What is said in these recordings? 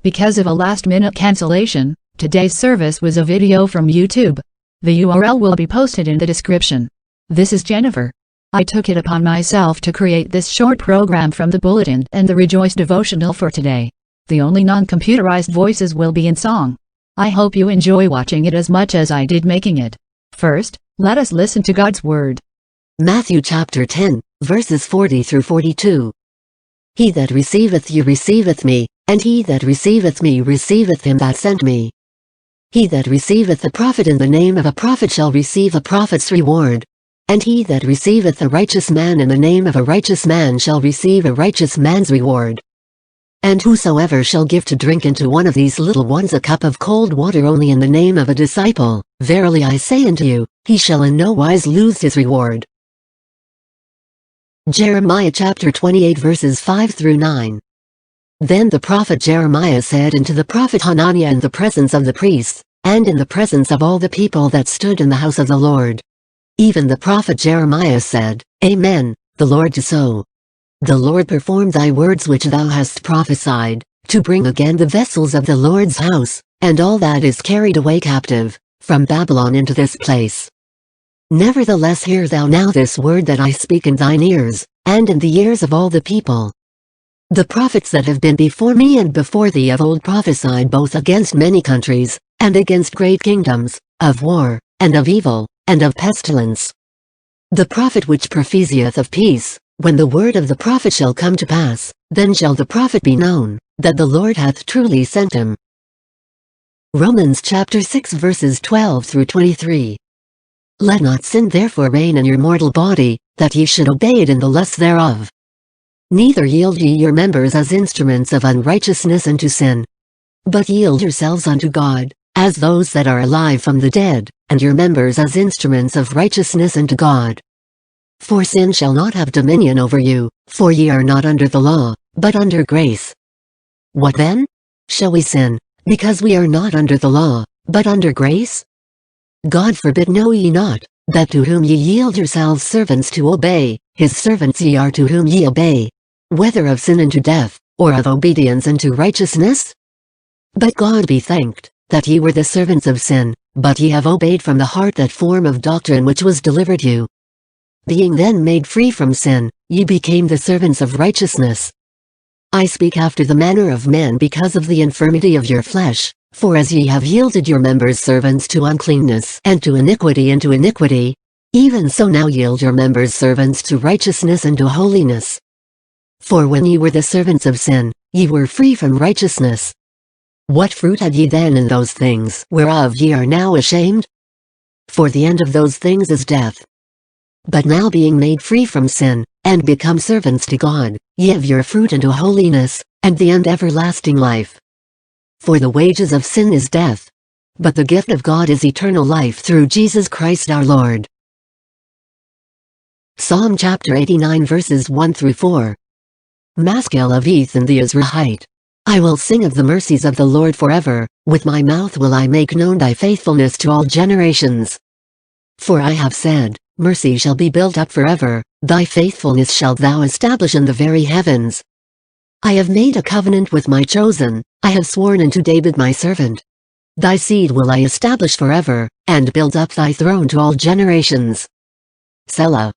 Because of a last-minute cancellation, today's service was a video from YouTube. The URL will be posted in the description. This is Jennifer. I took it upon myself to create this short program from the bulletin and the Rejoice devotional for today. The only non-computerized voices will be in song. I hope you enjoy watching it as much as I did making it. First, let us listen to God's Word. Matthew chapter 10, verses 40 through 42. He that receiveth you receiveth me, and he that receiveth me receiveth him that sent me. He that receiveth a prophet in the name of a prophet shall receive a prophet's reward. And he that receiveth a righteous man in the name of a righteous man shall receive a righteous man's reward. And whosoever shall give to drink unto one of these little ones a cup of cold water only in the name of a disciple, verily I say unto you, he shall in no wise lose his reward. Jeremiah chapter 28 verses 5 through 9. Then the prophet Jeremiah said unto the prophet Hananiah in the presence of the priests, and in the presence of all the people that stood in the house of the Lord. Even the prophet Jeremiah said, Amen, the Lord to so. The Lord perform thy words which thou hast prophesied, to bring again the vessels of the Lord's house, and all that is carried away captive, from Babylon into this place. Nevertheless hear thou now this word that I speak in thine ears, and in the ears of all the people. The prophets that have been before me and before thee of old prophesied both against many countries, and against great kingdoms, of war, and of evil, and of pestilence. The prophet which prophesieth of peace, when the word of the prophet shall come to pass, then shall the prophet be known, that the Lord hath truly sent him. Romans chapter 6 verses 12 through 23. Let not sin therefore reign in your mortal body, that ye should obey it in the lusts thereof. Neither yield ye your members as instruments of unrighteousness unto sin. But yield yourselves unto God, as those that are alive from the dead, and your members as instruments of righteousness unto God. For sin shall not have dominion over you, for ye are not under the law, but under grace. What then? Shall we sin, because we are not under the law, but under grace? God forbid, know ye not, that to whom ye yield yourselves servants to obey, his servants ye are to whom ye obey, whether of sin unto death, or of obedience unto righteousness? But God be thanked, that ye were the servants of sin, but ye have obeyed from the heart that form of doctrine which was delivered you. Being then made free from sin, ye became the servants of righteousness. I speak after the manner of men because of the infirmity of your flesh, for as ye have yielded your members servants to uncleanness and to iniquity, even so now yield your members servants to righteousness and to holiness. For when ye were the servants of sin, ye were free from righteousness. What fruit had ye then in those things whereof ye are now ashamed? For the end of those things is death. But now being made free from sin, and become servants to God, ye have your fruit unto holiness, and the end everlasting life. For the wages of sin is death. But the gift of God is eternal life through Jesus Christ our Lord. Psalm chapter 89 verses 1 through 4. Maskil of Ethan the Ezrahite. I will sing of the mercies of the Lord forever, with my mouth will I make known thy faithfulness to all generations. For I have said, mercy shall be built up forever, thy faithfulness shalt thou establish in the very heavens. I have made a covenant with my chosen, I have sworn unto David my servant. Thy seed will I establish forever, and build up thy throne to all generations. Selah.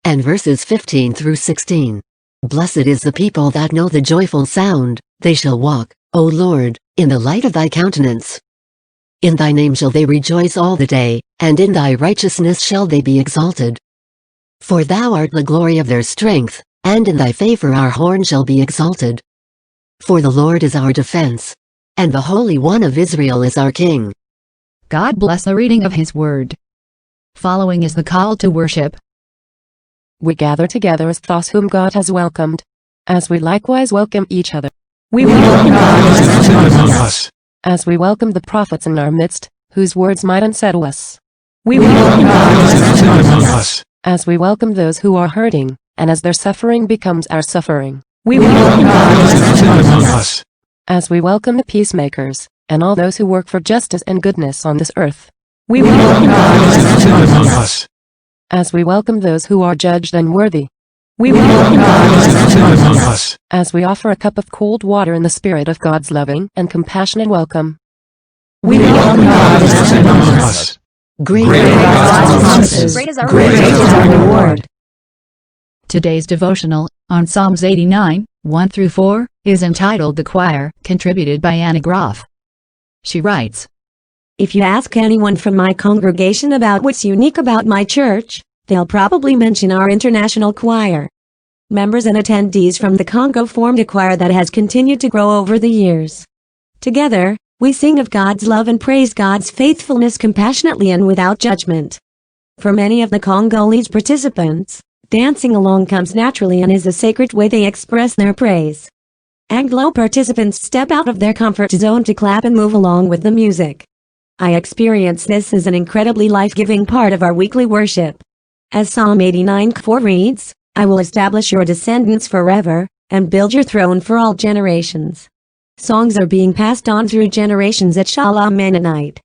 And verses 15 through 16. Blessed is the people that know the joyful sound, they shall walk, O Lord, in the light of thy countenance. In thy name shall they rejoice all the day, and in thy righteousness shall they be exalted. For thou art the glory of their strength, and in thy favor our horn shall be exalted. For the Lord is our defense, and the Holy One of Israel is our King. God bless the reading of his word. Following is the call to worship. We gather together as those whom God has welcomed, as we likewise welcome each other. We welcome God among us, as we welcome the prophets in our midst, whose words might unsettle us. We welcome God among us, as we welcome those who are hurting, and as their suffering becomes our suffering. We welcome God among us, as we welcome the peacemakers, and all those who work for justice and goodness on this earth. We welcome God among us, as we welcome those who are judged unworthy. We welcome God among us as we offer a cup of cold water in the spirit of God's loving and compassionate welcome. We welcome God among us. Great Great are God's God's promises. promises. Great is our reward. Today's devotional, on Psalms 89, 1-4, is entitled The Choir, contributed by Anna Groff. She writes, If you ask anyone from my congregation about what's unique about my church, they'll probably mention our international choir. Members and attendees from the Congo formed a choir that has continued to grow over the years. Together, we sing of God's love and praise God's faithfulness compassionately and without judgment. For many of the Congolese participants, dancing along comes naturally and is a sacred way they express their praise. Anglo participants step out of their comfort zone to clap and move along with the music. I experience this as an incredibly life-giving part of our weekly worship. As Psalm 89:4 reads, I will establish your descendants forever, and build your throne for all generations. Songs are being passed on through generations at River Mennonite.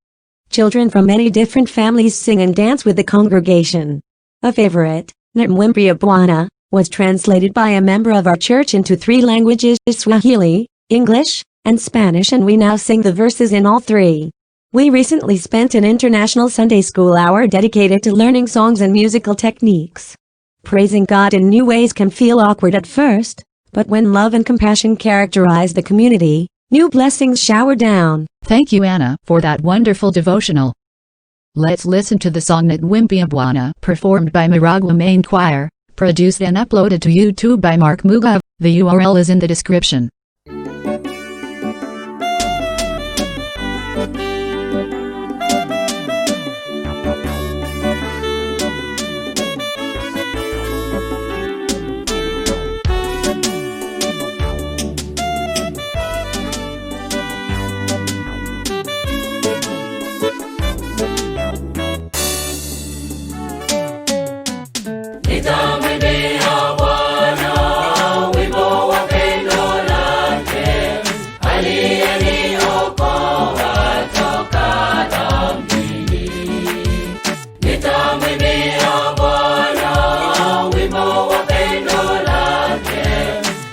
Children from many different families sing and dance with the congregation. A favorite, Mwimbi Bwana, was translated by a member of our church into 3 languages: Swahili, English, and Spanish, and we now sing the verses in all 3. We recently spent an international Sunday school hour dedicated to learning songs and musical techniques. Praising God in new ways can feel awkward at first, but when love and compassion characterize the community, new blessings shower down. Thank you, Anna, for that wonderful devotional. Let's listen to the song Mwimbi Bwana, performed by Maragwa Main Choir, produced and uploaded to YouTube by Mark Muga. The URL is in the description. Nitamwimbia Bwana wimbo wa pendo lake, aliyeniokoa toka dhambini. Nitamwimbia Bwana wimbo wa pendo lake,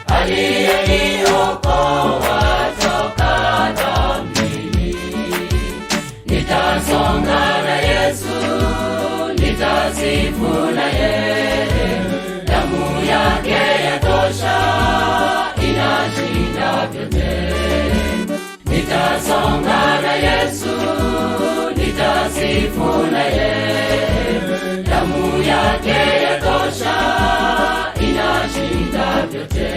aliyeniokoa toka dhambini. Nitasonga na Yesu, nitasifu na yeye, damu yake yatosha, inashinda vyote. Nitasonga na Yesu, nitasifu na yeye, damu yake yatosha, inashinda vyote.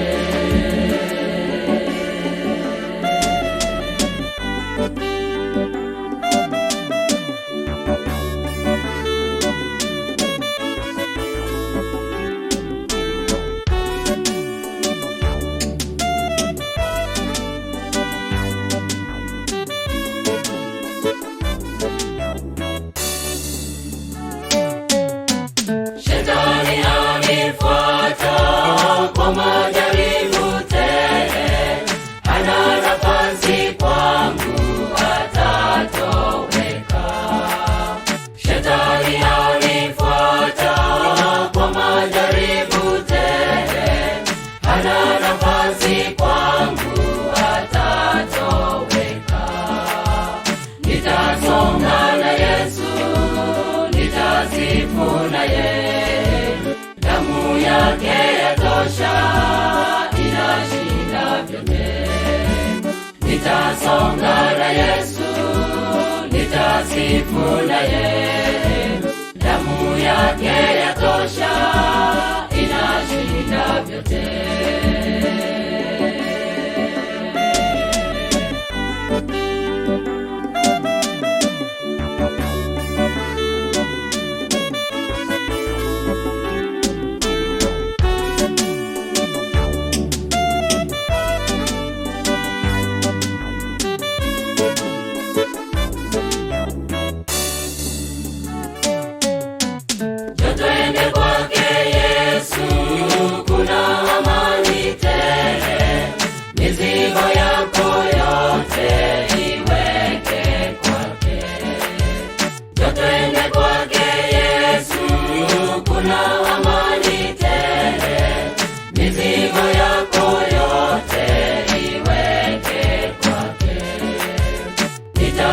Shetani anifuata kwa majaribu tele, hana nafasi kwangu, atatoweka. Shetani anifuata kwa majaribu tele, hana nafasi kwangu, atatoweka. Nitasonga na Yesu, nitasifu na yeye, damu yake yatosha, inashinda vyote. Nitasonga na Yesu, nitasifu na yeye, damu yake yatosha, inashinda vyote. Twende kwake Yesu, kuna amani tele.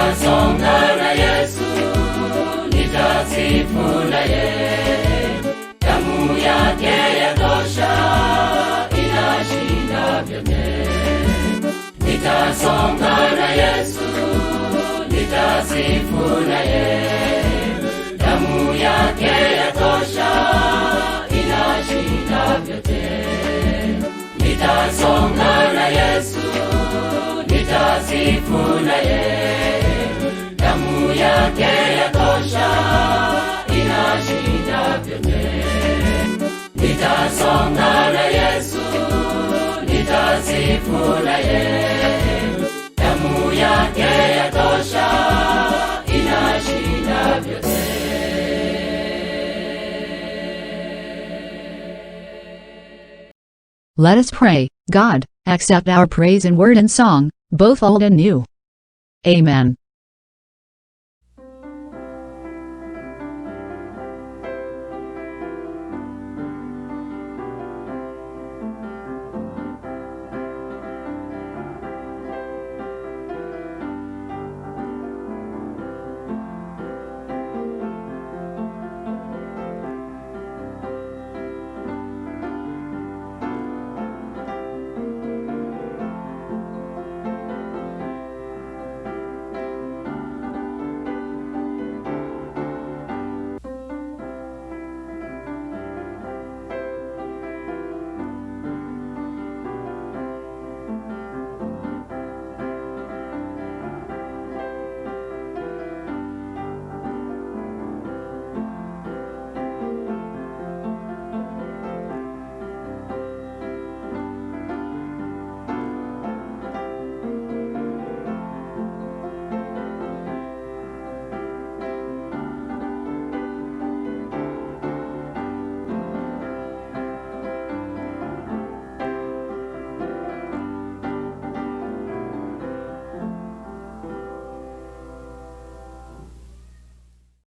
nitasonga na Yesu, nitasifu naye. Damu yake yatosha, inashinda vyote. Nitasonga na Yesu, nitasifu naye. Damu yake yatosha, inashinda vyote. Nitasonga na Yesu, nitasifu naye. Damu yake yatosha, inashinda vyote. Nitasonga na Yesu, nitasifu naye. Damu yake yatosha, inashinda vyote. Let us pray. God, accept our praise in word and song, both old and new. Amen.